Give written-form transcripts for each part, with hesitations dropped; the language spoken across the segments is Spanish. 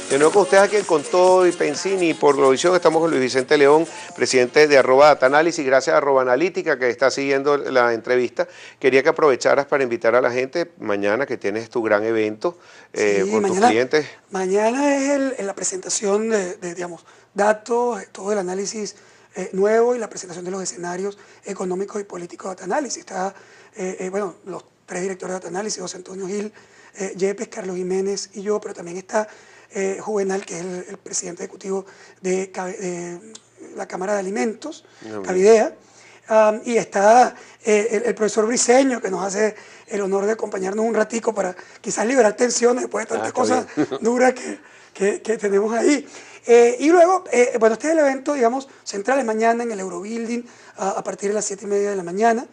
De nuevo con ustedes aquí en Con Todo y Pensini por Globovisión. Estamos con Luis Vicente León, presidente de @dataanálisis. Gracias a @analítica que está siguiendo la entrevista. Quería que aprovecharas para invitar a la gente mañana que tienes tu gran evento con tus clientes. Mañana es la presentación digamos, datos, todo el análisis nuevo y la presentación de los escenarios económicos y políticos de Dataanálisis. Está, bueno, los tres directores de Dataanálisis, José Antonio Gil, Yepes, Carlos Jiménez y yo, pero también está Juvenal, que es el presidente ejecutivo de la Cámara de Alimentos, Cavidea, y está el profesor Briceño, que nos hace el honor de acompañarnos un ratico para quizás liberar tensiones después de tantas cosas duras que tenemos ahí. Y luego, bueno, este es el evento, digamos, central, es mañana en el Eurobuilding a partir de las 7:30 de la mañana.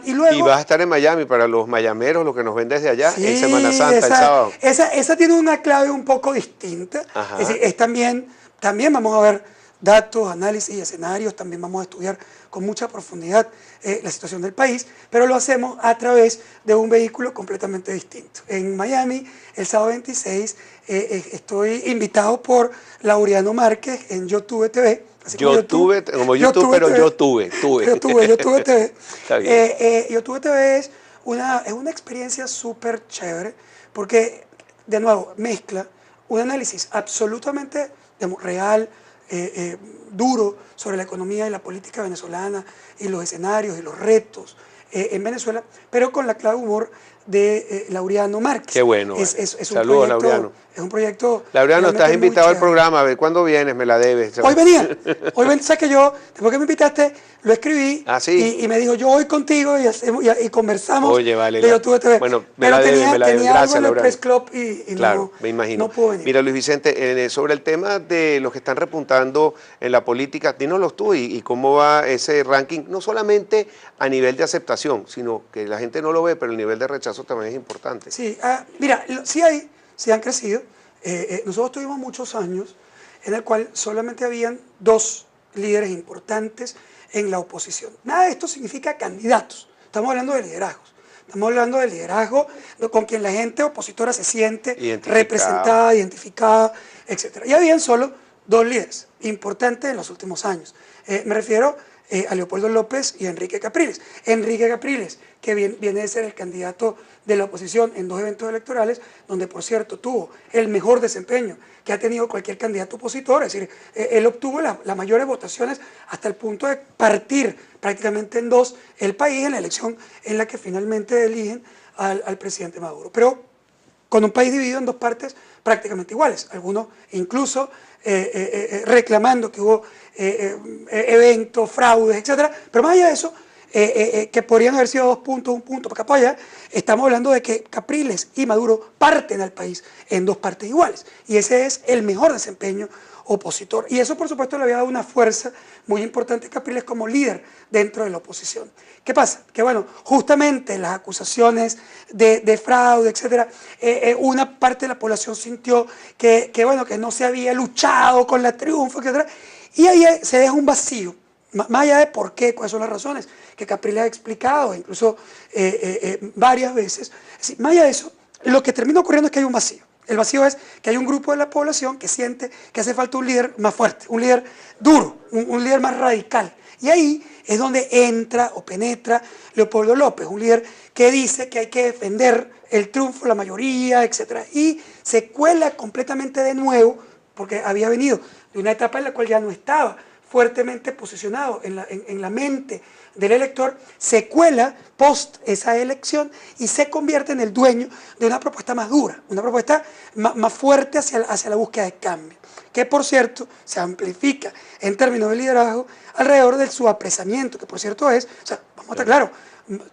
Y vas a estar en Miami para los mayameros, los que nos ven desde allá, sí, en Semana Santa, el sábado. Esa tiene una clave un poco distinta. Es decir, es también vamos a ver datos, análisis y escenarios, también vamos a estudiar con mucha profundidad la situación del país, pero lo hacemos a través de un vehículo completamente distinto. En Miami, el sábado 26, estoy invitado por Laureano Márquez en Yo Tuve TV. Yo tuve TV. Yo tuve TV. Yo Tuve TV es una experiencia súper chévere porque, de nuevo, mezcla un análisis absolutamente, digamos, real, duro sobre la economía y la política venezolana y los escenarios y los retos en Venezuela, pero con la clave humor de Laureano Márquez. Qué bueno. Saludos, Laureano. Es un proyecto. Laureano, estás invitado al programa. A ver cuándo vienes, me la debes. Hoy sabes que yo, después que me invitaste, lo escribí y me dijo, yo voy contigo y conversamos. Oye, vale. Yo Tuve TV. Bueno, pero tenía Gracias, algo en el Laureano. Press Club y claro, me imagino. No puedo venir. Mira, Luis Vicente, sobre el tema de los que están repuntando en la política, dínoslos tú y cómo va ese ranking, no solamente a nivel de aceptación, sino que la gente no lo ve, pero el nivel de rechazo también es importante. Sí, mira, sí han crecido. Nosotros tuvimos muchos años en el cual solamente habían dos líderes importantes en la oposición. Nada de esto significa candidatos. Estamos hablando de liderazgos. Estamos hablando de liderazgo con quien la gente opositora se siente representada, identificada, etc. Y habían solo dos líderes importantes en los últimos años. Me refiero a Leopoldo López y a Enrique Capriles. Enrique Capriles, que viene de ser el candidato de la oposición en dos eventos electorales, donde por cierto tuvo el mejor desempeño que ha tenido cualquier candidato opositor, es decir, él obtuvo las mayores votaciones hasta el punto de partir prácticamente en dos el país en la elección en la que finalmente eligen al presidente Maduro. Pero con un país dividido en dos partes prácticamente iguales, algunos incluso reclamando que hubo eventos, fraudes, etc. Pero más allá de eso, que podrían haber sido 2 puntos, 1 punto, para acá para allá, estamos hablando de que Capriles y Maduro parten al país en dos partes iguales, y ese es el mejor desempeño opositor, y eso por supuesto le había dado una fuerza muy importante a Capriles como líder dentro de la oposición. ¿Qué pasa? Que bueno, justamente las acusaciones de fraude, etcétera, una parte de la población sintió que no se había luchado con la triunfo, etcétera, y ahí se deja un vacío, más allá de por qué, cuáles son las razones que Capriles ha explicado, incluso varias veces. Más allá de eso, lo que termina ocurriendo es que hay un vacío. El vacío es que hay un grupo de la población que siente que hace falta un líder más fuerte, un líder duro, un líder más radical. Y ahí es donde entra o penetra Leopoldo López, un líder que dice que hay que defender el triunfo, la mayoría, etc. Y se cuela completamente de nuevo, porque había venido de una etapa en la cual ya no estaba fuertemente posicionado en la mente del elector, se cuela post esa elección y se convierte en el dueño de una propuesta más dura, una propuesta más fuerte hacia la búsqueda de cambio, que por cierto se amplifica en términos de liderazgo alrededor de su apresamiento, que por cierto es, o sea, vamos a estar claros,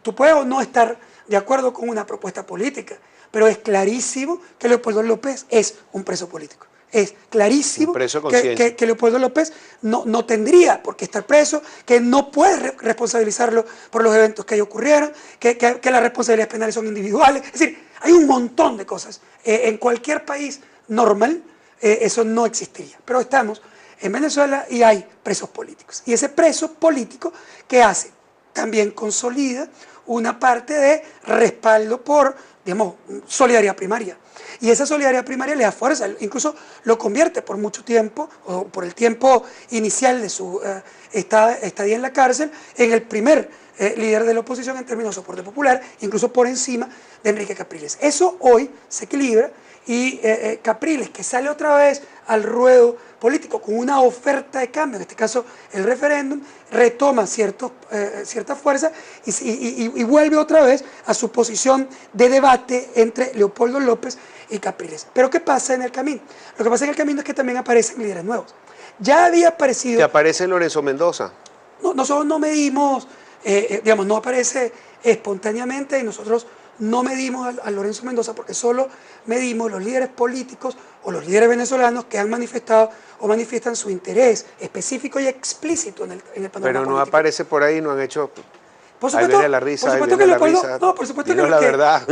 tú puedes o no estar de acuerdo con una propuesta política, pero es clarísimo que Leopoldo López es un preso político. Es clarísimo que Leopoldo López no tendría por qué estar preso, que no puede responsabilizarlo por los eventos que ahí ocurrieron, que las responsabilidades penales son individuales. Es decir, hay un montón de cosas. En cualquier país normal eso no existiría. Pero estamos en Venezuela y hay presos políticos. Y ese preso político, ¿qué hace? También consolida una parte de respaldo por digamos, solidaridad primaria. Y esa solidaridad primaria le da fuerza, incluso lo convierte por mucho tiempo, o por el tiempo inicial de su estadía en la cárcel, en el primer líder de la oposición en términos de soporte popular, incluso por encima de Enrique Capriles. Eso hoy se equilibra y Capriles, que sale otra vez al ruedo político con una oferta de cambio, en este caso el referéndum, retoma cierta fuerza y vuelve otra vez a su posición de debate entre Leopoldo López y Capriles. Pero ¿qué pasa en el camino? Lo que pasa en el camino es que también aparecen líderes nuevos. Ya había aparecido... ¿Te aparece Lorenzo Mendoza? No, nosotros no medimos, digamos, no aparece espontáneamente y nosotros no medimos a Lorenzo Mendoza porque solo medimos los líderes políticos o los líderes venezolanos que han manifestado o manifiestan su interés específico y explícito en el panorama Pero no político. aparece por ahí, no han hecho... Por supuesto, ahí viene la risa, por supuesto ahí viene que la Leopoldo, risa. no, por supuesto Dinos la verdad.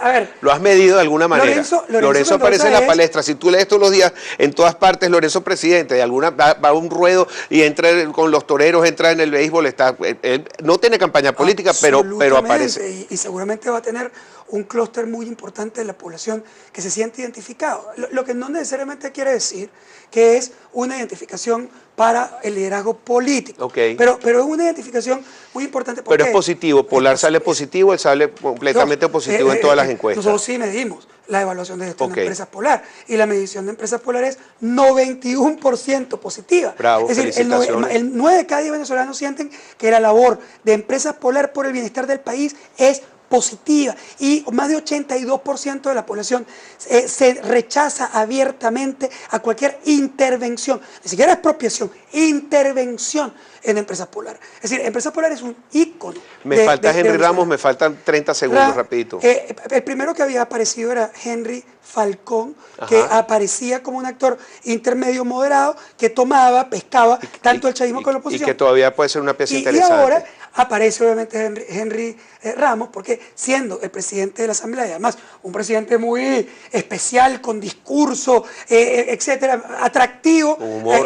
a ver, ¿Lo has medido de alguna manera? Lorenzo aparece en la es... palestra. Si tú lees todos los días, en todas partes, Lorenzo presidente, de alguna va a un ruedo y entra con los toreros, entra en el béisbol, él no tiene campaña política, pero aparece. Y seguramente va a tener un clúster muy importante de la población que se siente identificado. Lo que no necesariamente quiere decir que es una identificación para el liderazgo político. Okay. Pero es una identificación muy importante. Pero es positivo, Polar sale positivo, él sale completamente positivo en todas las encuestas. Nosotros sí medimos la evaluación de gestión de empresas Polar y la medición de empresas Polar es 91% positiva. Bravo, es decir, felicitaciones. el 9 de cada 10 venezolanos sienten que la labor de empresas Polar por el bienestar del país es positiva y más de 82% de la población se rechaza abiertamente a cualquier intervención, ni siquiera expropiación, intervención en Empresas Polar. Es decir, Empresas Polar es un ícono. Me falta Henry Ramos, me faltan 30 segundos, rapidito. El primero que había aparecido era Henry Falcón, que aparecía como un actor intermedio moderado, que tomaba, pescaba tanto el chavismo como la oposición. Y que todavía puede ser una pieza interesante. Y ahora aparece obviamente Henry Ramos, porque siendo el presidente de la Asamblea, y además un presidente muy especial, con discurso, etcétera, atractivo,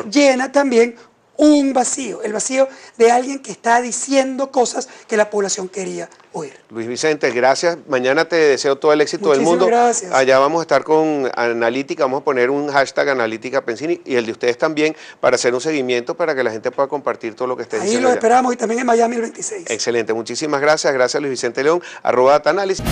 llena también un vacío, el vacío de alguien que está diciendo cosas que la población quería oír. Luis Vicente, gracias. Mañana te deseo todo el éxito del mundo. Gracias. Allá vamos a estar con Analítica, vamos a poner un hashtag Analítica Pensini y el de ustedes también para hacer un seguimiento para que la gente pueda compartir todo lo que esté diciendo. Ahí lo esperamos y también en Miami el 26. Excelente, muchísimas gracias. Gracias Luis Vicente León, @Datanálisis.